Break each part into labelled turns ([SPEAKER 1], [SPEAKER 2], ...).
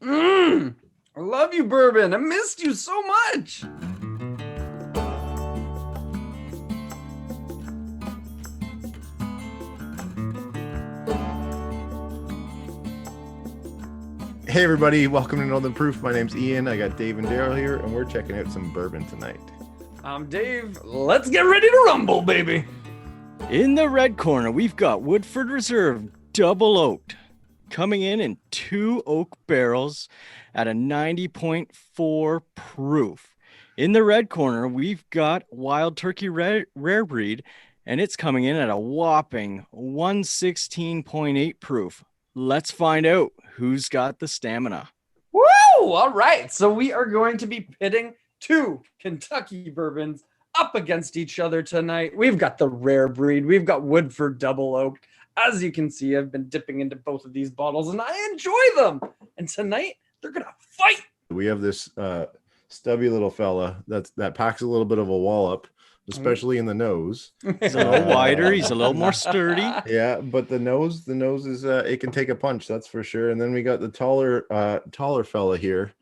[SPEAKER 1] I love you, bourbon. I missed you so much.
[SPEAKER 2] Hey everybody, welcome to Northern Proof. My name's Ian. I got Dave and Daryl here, and we're checking out some bourbon tonight.
[SPEAKER 1] I'm Dave. Let's get ready to rumble, baby.
[SPEAKER 3] In the red corner, we've got Woodford Reserve Double Oaked, coming in 2 oak barrels at a 90.4 proof. In the red corner, we've got Wild Turkey Rare Breed, and it's coming in at a whopping 116.8 proof. Let's find out who's got the stamina.
[SPEAKER 1] Woo! All right. So we are going to be pitting 2 Kentucky bourbons up against each other tonight. We've got the Rare Breed. We've got Woodford Double Oaked. As you can see, I've been dipping into both of these bottles and I enjoy them. And tonight, they're going to fight.
[SPEAKER 2] We have this stubby little fella that packs a little bit of a wallop, especially in the nose.
[SPEAKER 3] He's a little wider. He's a little more sturdy.
[SPEAKER 2] Yeah, but the nose is it can take a punch, that's for sure. And then we got the taller fella here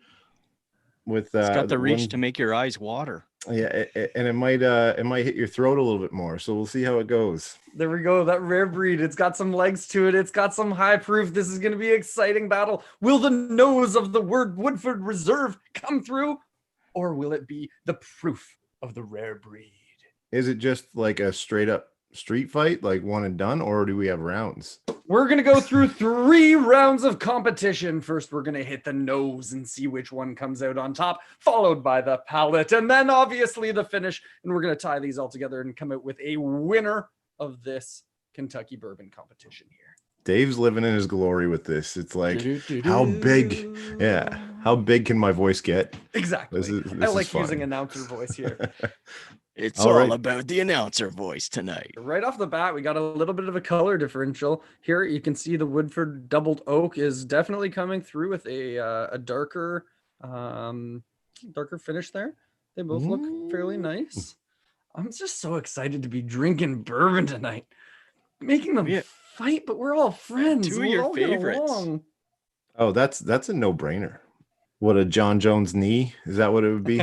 [SPEAKER 2] with
[SPEAKER 3] it's got the reach to make your eyes water.
[SPEAKER 2] Yeah, and it might hit your throat a little bit more. So we'll see how it goes.
[SPEAKER 1] There we go. That Rare Breed. It's got some legs to it. It's got some high proof. This is going to be an exciting battle. Will the nose of the word Woodford Reserve come through, or will it be the proof of the Rare Breed?
[SPEAKER 2] Is it just like a straight up street fight, like one and done, or do we have rounds?
[SPEAKER 1] We're going to go through 3 rounds of competition. First, we're going to hit the nose and see which one comes out on top, followed by the palate, and then obviously the finish. And we're going to tie these all together and come out with a winner of this Kentucky bourbon competition here.
[SPEAKER 2] Dave's living in his glory with this. It's like, how big? Yeah. How big can my voice get?
[SPEAKER 1] Exactly.
[SPEAKER 2] This
[SPEAKER 1] I like
[SPEAKER 2] is fun.
[SPEAKER 1] using announcer voice here.
[SPEAKER 3] It's
[SPEAKER 2] All
[SPEAKER 3] all
[SPEAKER 2] right.
[SPEAKER 3] about the announcer voice tonight.
[SPEAKER 1] Right off the bat, we got a little bit of a color differential here. You can see the Woodford Doubled Oak is definitely coming through with a darker finish there. They both look fairly nice. I'm just so excited to be drinking bourbon tonight, making them fight, but we're all friends.
[SPEAKER 3] 2 of
[SPEAKER 1] We'll
[SPEAKER 3] your
[SPEAKER 1] all get
[SPEAKER 3] favorites.
[SPEAKER 1] along.
[SPEAKER 2] Oh, that's a no-brainer. What, a John Jones knee? Is that what it would be?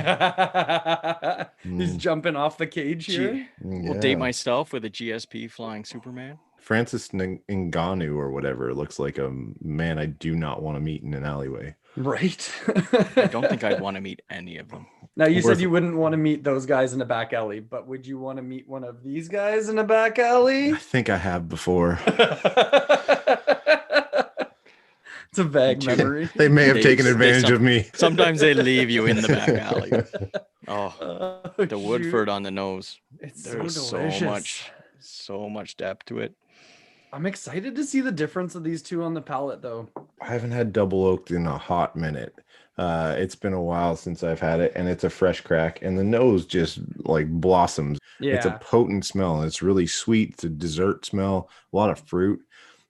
[SPEAKER 1] He's jumping off the cage here.
[SPEAKER 3] We'll date myself with a GSP flying Superman.
[SPEAKER 2] Francis Ngannou or whatever looks like a man I do not want to meet in an alleyway.
[SPEAKER 1] Right.
[SPEAKER 3] I don't think I'd want to meet any of them.
[SPEAKER 1] Now, you said you wouldn't want to meet those guys in a back alley, but would you want to meet one of these guys in a back alley?
[SPEAKER 2] I think I have before.
[SPEAKER 1] It's a vague memory.
[SPEAKER 2] They may have taken advantage of me.
[SPEAKER 3] Sometimes they leave you in the back alley. Oh, the
[SPEAKER 1] shoot.
[SPEAKER 3] Woodford on the nose.
[SPEAKER 1] It's
[SPEAKER 3] There's
[SPEAKER 1] so
[SPEAKER 3] so
[SPEAKER 1] delicious.
[SPEAKER 3] much depth to it.
[SPEAKER 1] I'm excited to see the difference of these two on the palate, though.
[SPEAKER 2] I haven't had double oaked in a hot minute. It's been a while since I've had it, and it's a fresh crack, and the nose just like blossoms.
[SPEAKER 1] Yeah.
[SPEAKER 2] It's a potent smell, and it's really sweet. It's a dessert smell, a lot of fruit.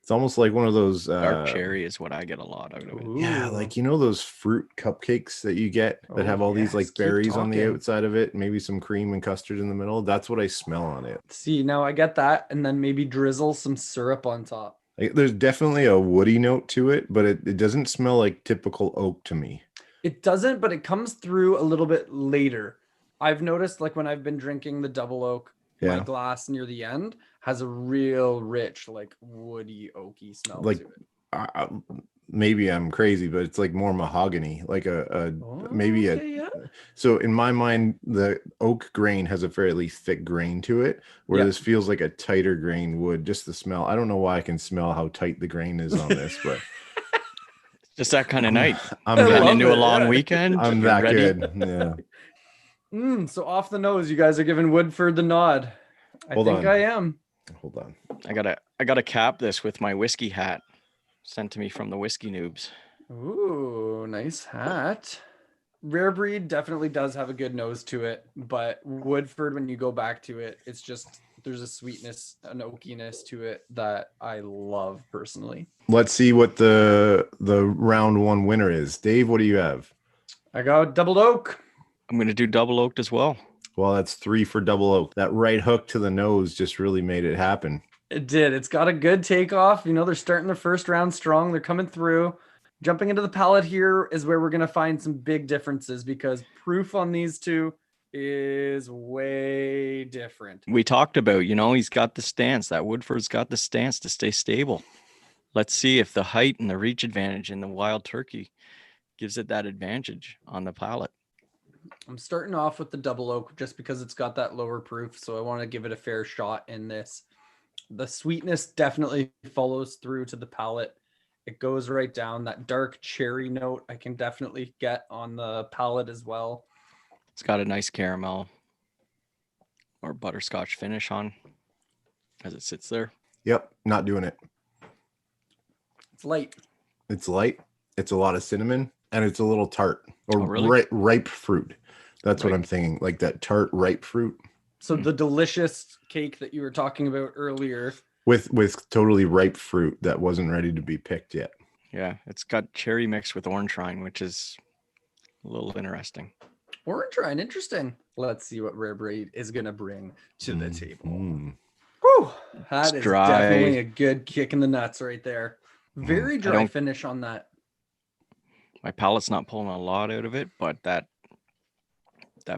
[SPEAKER 2] It's almost like one of those
[SPEAKER 3] Dark cherry is what I get a lot out of it.
[SPEAKER 2] yeah, like those fruit cupcakes that you get that have all these like
[SPEAKER 1] keep
[SPEAKER 2] berries on the
[SPEAKER 1] talking.
[SPEAKER 2] outside of it, maybe some cream and custard in the middle. That's what I smell on it.
[SPEAKER 1] See, now I get that, and then maybe drizzle some syrup on top.
[SPEAKER 2] Like, there's definitely a woody note to it, but it doesn't smell like typical oak to me.
[SPEAKER 1] It doesn't, but it comes through a little bit later. I've noticed, like when I've been drinking the double oak, my
[SPEAKER 2] Yeah.
[SPEAKER 1] glass near the end has a real rich, like woody, oaky smell
[SPEAKER 2] Like,
[SPEAKER 1] to it.
[SPEAKER 2] Maybe I'm crazy, but it's like more mahogany, like maybe
[SPEAKER 1] Okay, yeah.
[SPEAKER 2] so in my mind, the oak grain has a fairly thick grain to it, where
[SPEAKER 1] Yeah.
[SPEAKER 2] this feels like a tighter grain would. Just the smell. I don't know why I can smell how tight the grain is on this, but
[SPEAKER 3] Just that kind of night.
[SPEAKER 2] I'm
[SPEAKER 1] I
[SPEAKER 3] Getting
[SPEAKER 1] love
[SPEAKER 3] into
[SPEAKER 1] it,
[SPEAKER 3] a long
[SPEAKER 1] yeah.
[SPEAKER 3] weekend.
[SPEAKER 2] I'm
[SPEAKER 3] you're
[SPEAKER 2] that
[SPEAKER 3] ready.
[SPEAKER 2] good. Yeah.
[SPEAKER 1] So off the nose, you guys are giving Woodford the nod. I
[SPEAKER 2] Hold
[SPEAKER 1] think
[SPEAKER 2] on.
[SPEAKER 1] I am.
[SPEAKER 2] Hold on.
[SPEAKER 3] I gotta cap this with my whiskey hat sent to me from the whiskey noobs.
[SPEAKER 1] Ooh, nice hat. Rare Breed definitely does have a good nose to it, but Woodford, when you go back to it, it's just there's a sweetness, an oakiness to it that I love personally.
[SPEAKER 2] Let's see what the round one winner is. Dave, what do you have?
[SPEAKER 1] I got doubled oak.
[SPEAKER 3] I'm gonna do double oaked as well.
[SPEAKER 2] Well, that's 3 for double oak. That right hook to the nose just really made it happen.
[SPEAKER 1] It did. It's got a good takeoff. You know, they're starting the first round strong. They're coming through. Jumping into the palate here is where we're going to find some big differences because proof on these two is way different.
[SPEAKER 3] We talked about, he's got the stance. That Woodford's got the stance to stay stable. Let's see if the height and the reach advantage in the Wild Turkey gives it that advantage on the palate.
[SPEAKER 1] I'm starting off with the Double Oak just because it's got that lower proof, so I want to give it a fair shot in this. The sweetness definitely follows through to the palate. It goes right down. That dark cherry note I can definitely get on the palate as well.
[SPEAKER 3] It's got a nice caramel or butterscotch finish on as it sits there.
[SPEAKER 2] Yep, not doing it.
[SPEAKER 1] It's light.
[SPEAKER 2] It's light. It's a lot of cinnamon, and it's a little tart or
[SPEAKER 3] really?
[SPEAKER 2] ripe fruit. That's what I'm thinking, like that tart ripe fruit.
[SPEAKER 1] So the delicious cake that you were talking about earlier.
[SPEAKER 2] With totally ripe fruit that wasn't ready to be picked yet.
[SPEAKER 3] Yeah, it's got cherry mixed with orange rind, which is a little interesting.
[SPEAKER 1] Orange rind, interesting. Let's see what Rare Breed is going to bring to the table. Whew, that is
[SPEAKER 3] dry.
[SPEAKER 1] definitely a good kick in the nuts right there. Very dry finish on that.
[SPEAKER 3] My palate's not pulling a lot out of it, but that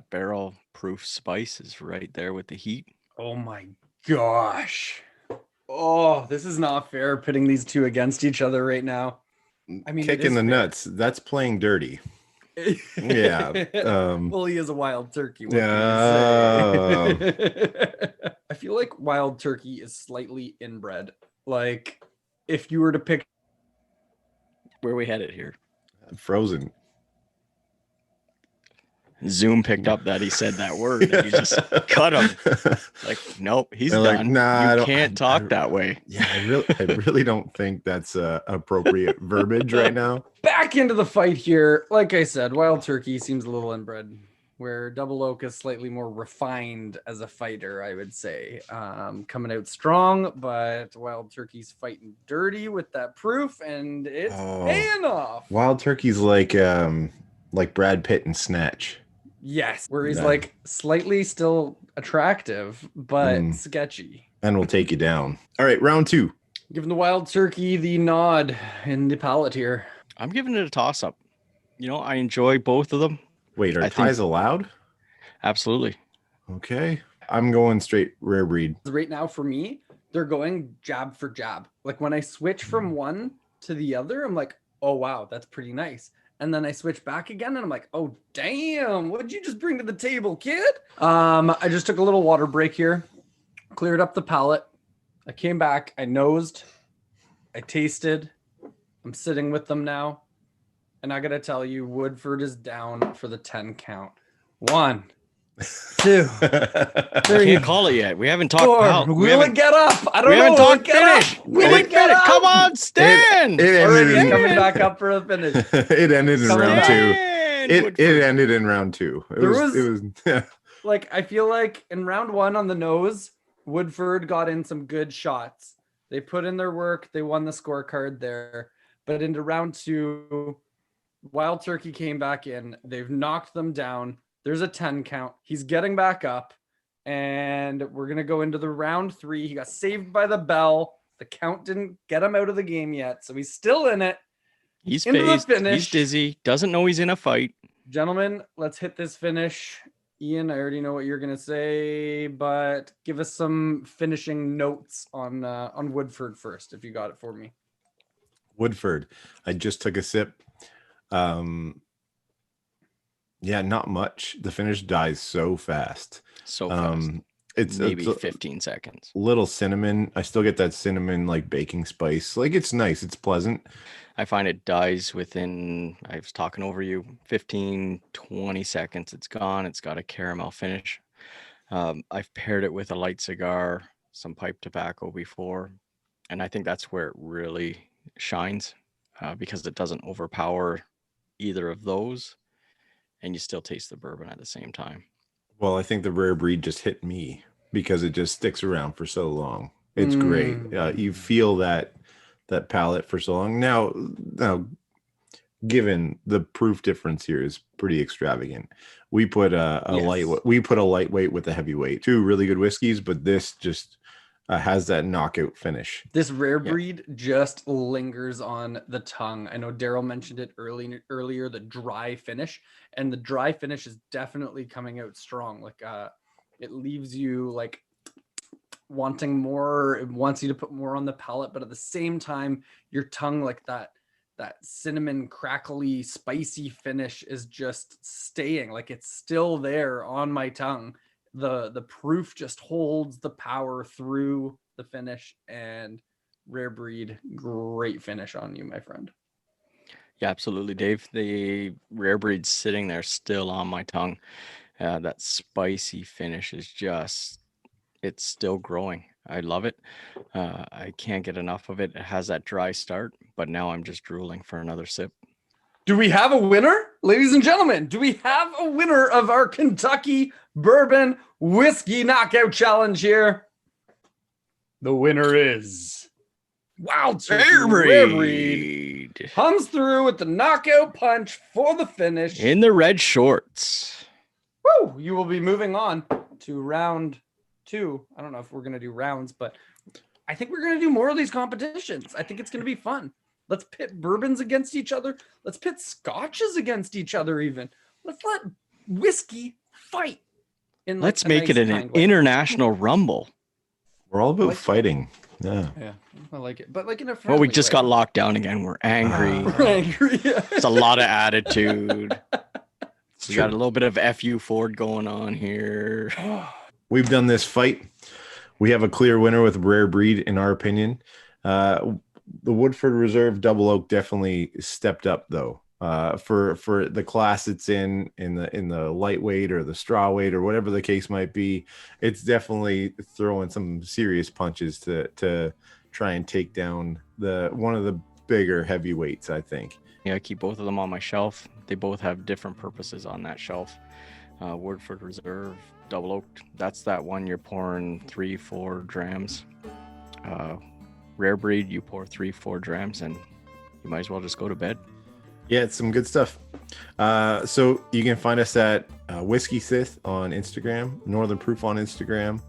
[SPEAKER 3] barrel proof spice is right there with the heat.
[SPEAKER 1] Oh my gosh. Oh, this is not fair pitting these two against each other right now. I mean,
[SPEAKER 2] kick in the nuts. That's playing dirty. Yeah.
[SPEAKER 1] Well, he is a wild turkey.
[SPEAKER 2] Yeah.
[SPEAKER 1] I feel like wild turkey is slightly inbred. Like, if you were to pick.
[SPEAKER 3] Where we headed here?
[SPEAKER 2] Frozen.
[SPEAKER 3] Zoom picked up that he said that word and you just cut him. Like, nope, he's done.
[SPEAKER 2] Like, nah,
[SPEAKER 3] you can't talk that way.
[SPEAKER 2] Yeah, I really don't think that's appropriate verbiage right now.
[SPEAKER 1] Back into the fight here. Like I said, wild turkey seems a little inbred, where Double Oak is slightly more refined as a fighter, I would say. Coming out strong, but wild turkey's fighting dirty with that proof, and it's paying off.
[SPEAKER 2] Wild turkey's like Brad Pitt in Snatch.
[SPEAKER 1] Yes, where he's like slightly still attractive, but sketchy.
[SPEAKER 2] And we'll take you down. All right, round 2.
[SPEAKER 1] Giving the wild turkey the nod in the palate here.
[SPEAKER 3] I'm giving it a toss-up. I enjoy both of them.
[SPEAKER 2] Wait, are ties allowed?
[SPEAKER 3] Absolutely.
[SPEAKER 2] Okay. I'm going straight Rare Breed.
[SPEAKER 1] Right now, for me, they're going jab for jab. Like when I switch from one to the other, I'm like, oh, wow, that's pretty nice. And then I switch back again and I'm like, oh, damn, what did you just bring to the table, kid? I just took a little water break here, cleared up the palate. I came back, I nosed, I tasted. I'm sitting with them now. And I got to tell you, Woodford is down for the 10 count. 1, 2, 3.
[SPEAKER 3] Can't call it yet. We haven't talked about.
[SPEAKER 1] Will it get up? I don't
[SPEAKER 3] we
[SPEAKER 1] know.
[SPEAKER 3] Haven't talked finish. Will it get up? Come on, stand.
[SPEAKER 2] It ended
[SPEAKER 1] coming back up for the finish.
[SPEAKER 2] It ended in round 2. It ended in round 2. It was
[SPEAKER 1] like, I feel like in round 1 on the nose, Woodford got in some good shots. They put in their work. They won the scorecard there. But into round 2, Wild Turkey came back in. They've knocked them down. There's a 10 count. He's getting back up. And we're going to go into the round 3. He got saved by the bell. The count didn't get him out of the game yet. So he's still in it.
[SPEAKER 3] He's phased. He's dizzy. Doesn't know he's in a fight.
[SPEAKER 1] Gentlemen, let's hit this finish. Ian, I already know what you're going to say, but give us some finishing notes on Woodford first, if you got it for me.
[SPEAKER 2] Woodford. I just took a sip. Yeah, not much. The finish dies so fast.
[SPEAKER 3] So fast.
[SPEAKER 2] It's
[SPEAKER 3] maybe 15 seconds.
[SPEAKER 2] Little cinnamon. I still get that cinnamon like baking spice. Like it's nice. It's pleasant.
[SPEAKER 3] I find it dies within, I was talking over you, 15, 20 seconds. It's gone. It's got a caramel finish. I've paired it with a light cigar, some pipe tobacco before. And I think that's where it really shines because it doesn't overpower either of those. And you still taste the bourbon at the same time.
[SPEAKER 2] Well, I think the Rare Breed just hit me because it just sticks around for so long. It's great. You feel that palate for so long. Now, given the proof difference here is pretty extravagant. We put a lightweight with a heavyweight. 2 really good whiskeys, but this just has that knockout finish.
[SPEAKER 1] This rare breed just lingers on the tongue. I know Daryl mentioned it earlier, the dry finish, and the dry finish is definitely coming out strong. Like it leaves you like wanting more. It wants you to put more on the palate, but at the same time, your tongue, like that cinnamon crackly spicy finish is just staying. Like it's still there on my tongue. The proof just holds the power through the finish, and rare breed, great finish on you, my friend.
[SPEAKER 3] Yeah, absolutely, Dave. The rare breed's sitting there still on my tongue. That spicy finish is just, it's still growing. I love it. I can't get enough of it. It has that dry start, but now I'm just drooling for another sip.
[SPEAKER 1] Do we have a winner? Ladies and gentlemen, do we have a winner of our Kentucky Bourbon Whiskey Knockout Challenge here? The winner is Wild Turkey Rare Breed. Comes through with the knockout punch for the finish.
[SPEAKER 3] In the red shorts.
[SPEAKER 1] Woo! You will be moving on to round 2. I don't know if we're going to do rounds, but I think we're going to do more of these competitions. I think it's going to be fun. Let's pit bourbons against each other. Let's pit scotches against each other even. Let's let whiskey fight.
[SPEAKER 3] Let's make it an international rumble.
[SPEAKER 2] We're all about fighting. Yeah.
[SPEAKER 1] Yeah, I like it. But like in a
[SPEAKER 3] Well, we just got locked down again. We're angry.
[SPEAKER 1] We're angry.
[SPEAKER 3] It's a lot of attitude. We got a little bit of FU Ford going on here.
[SPEAKER 2] We've done this fight. We have a clear winner with rare breed, in our opinion. The Woodford Reserve Double Oak definitely stepped up, though, for the class it's in the lightweight or the straw weight or whatever the case might be. It's definitely throwing some serious punches to try and take down one of the bigger heavyweights, I think.
[SPEAKER 3] Yeah, I keep both of them on my shelf. They both have different purposes on that shelf. Woodford Reserve Double Oaked, that's that one you're pouring 3-4 drams. Rare breed, you pour 3-4 drams and you might as well just go to bed.
[SPEAKER 2] Yeah, it's some good stuff. So you can find us at Whiskey Sith on Instagram, Northern Proof on Instagram.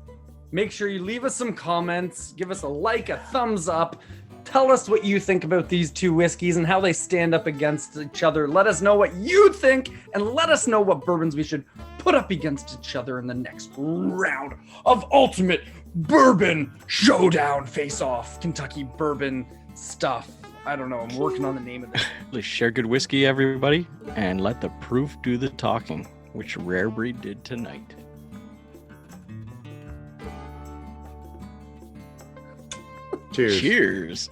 [SPEAKER 1] Make sure you leave us some comments, give us a like, a thumbs up. Tell us what you think about these two whiskeys and how they stand up against each other. Let us know what you think, and let us know what bourbons we should put up against each other in the next round of Ultimate Bourbon Showdown Face-Off. Kentucky bourbon stuff. I don't know. I'm working on the name of this.
[SPEAKER 3] Let's share good whiskey, everybody, and let the proof do the talking, which Rare Breed did tonight.
[SPEAKER 2] Cheers.
[SPEAKER 3] Cheers.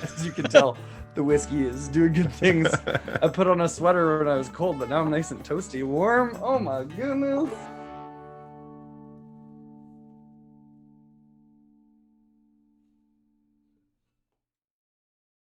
[SPEAKER 1] As you can tell, the whiskey is doing good things. I put on a sweater when I was cold, but now I'm nice and toasty. Warm. Oh my goodness.